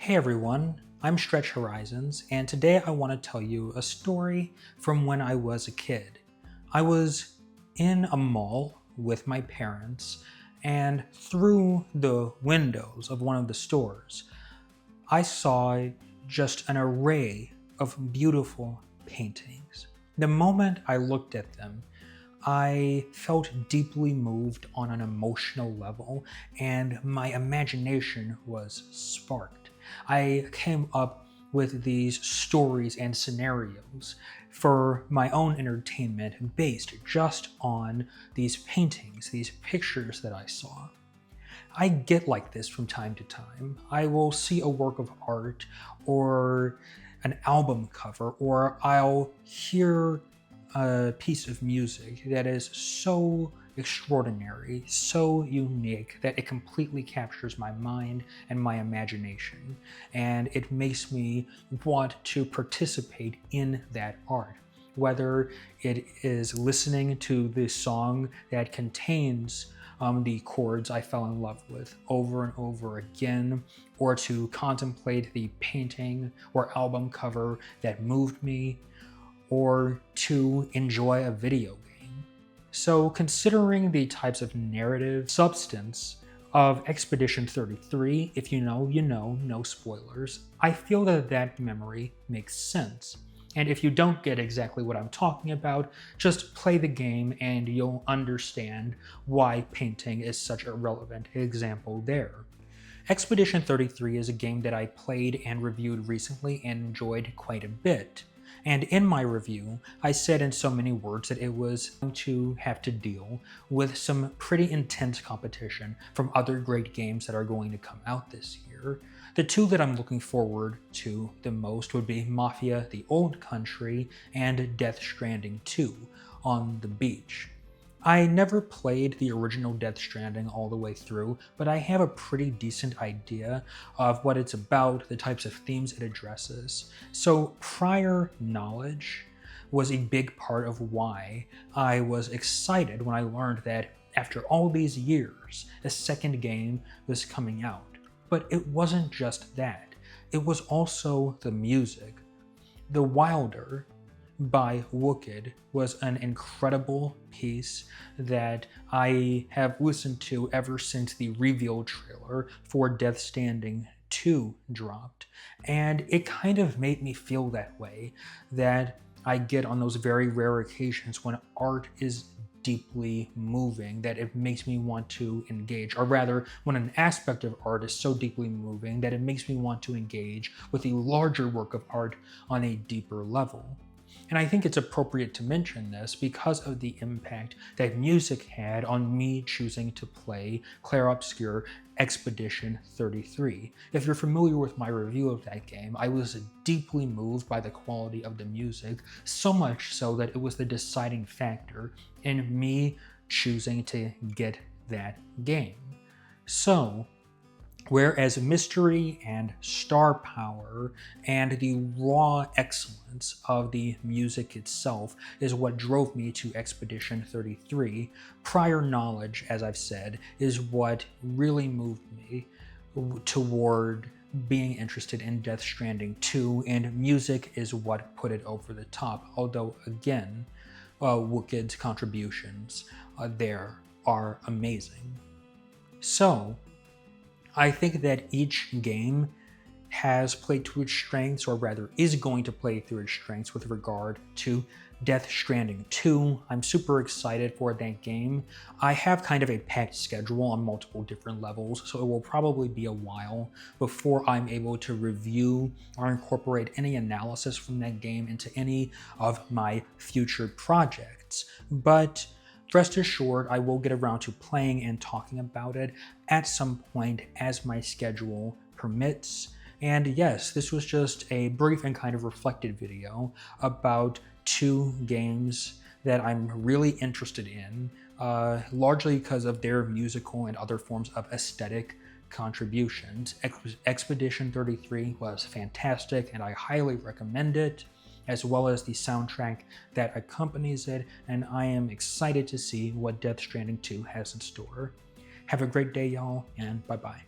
Hey everyone, I'm Stretch Horizons, and today I want to tell you a story from when I was a kid. I was in a mall with my parents, and through the windows of one of the stores, I saw just an array of beautiful paintings. The moment I looked at them, I felt deeply moved on an emotional level, and my imagination was sparked. I came up with these stories and scenarios for my own entertainment based just on these paintings, these pictures that I saw. I get like this from time to time. I will see a work of art or an album cover, or I'll hear a piece of music that is so extraordinary, so unique that it completely captures my mind and my imagination, and it makes me want to participate in that art. Whether it is listening to the song that contains the chords I fell in love with over and over again, or to contemplate the painting or album cover that moved me, or to enjoy a video game. So, considering the types of narrative substance of Expedition 33, if you know, you know, no spoilers, I feel that that memory makes sense. And if you don't get exactly what I'm talking about, just play the game and you'll understand why painting is such a relevant example there. Expedition 33 is a game that I played and reviewed recently and enjoyed quite a bit. And in my review, I said in so many words that it was going to have to deal with some pretty intense competition from other great games that are going to come out this year. The two that I'm looking forward to the most would be Mafia: The Old Country and Death Stranding 2 on the beach. I never played the original Death Stranding all the way through, but I have a pretty decent idea of what it's about, the types of themes it addresses. So prior knowledge was a big part of why I was excited when I learned that after all these years, a second game was coming out. But it wasn't just that. It was also the music. The Wilder by Wookid was an incredible piece that I have listened to ever since the reveal trailer for Death Stranding 2 dropped. And it kind of made me feel that way that I get on those very rare occasions when art is deeply moving, that it makes me want to engage, or rather, when an aspect of art is so deeply moving that it makes me want to engage with the larger work of art on a deeper level. And I think it's appropriate to mention this because of the impact that music had on me choosing to play Clair Obscur Expedition 33. If you're familiar with my review of that game, I was deeply moved by the quality of the music, so much so that it was the deciding factor in me choosing to get that game. So, whereas mystery and star power and the raw excellence of the music itself is what drove me to Expedition 33, prior knowledge, as I've said, is what really moved me toward being interested in Death Stranding 2, and music is what put it over the top. Although, again, Wookid's contributions there are amazing. So, I think that each game has played to its strengths, or rather is going to play through its strengths with regard to Death Stranding 2. I'm super excited for that game. I have kind of a packed schedule on multiple different levels, so it will probably be a while before I'm able to review or incorporate any analysis from that game into any of my future projects. But rest assured, I will get around to playing and talking about it at some point as my schedule permits. And yes, this was just a brief and kind of reflected video about two games that I'm really interested in, largely because of their musical and other forms of aesthetic contributions. Expedition 33 was fantastic, and I highly recommend it, as well as the soundtrack that accompanies it, and I am excited to see what Death Stranding 2 has in store. Have a great day, y'all, and bye-bye.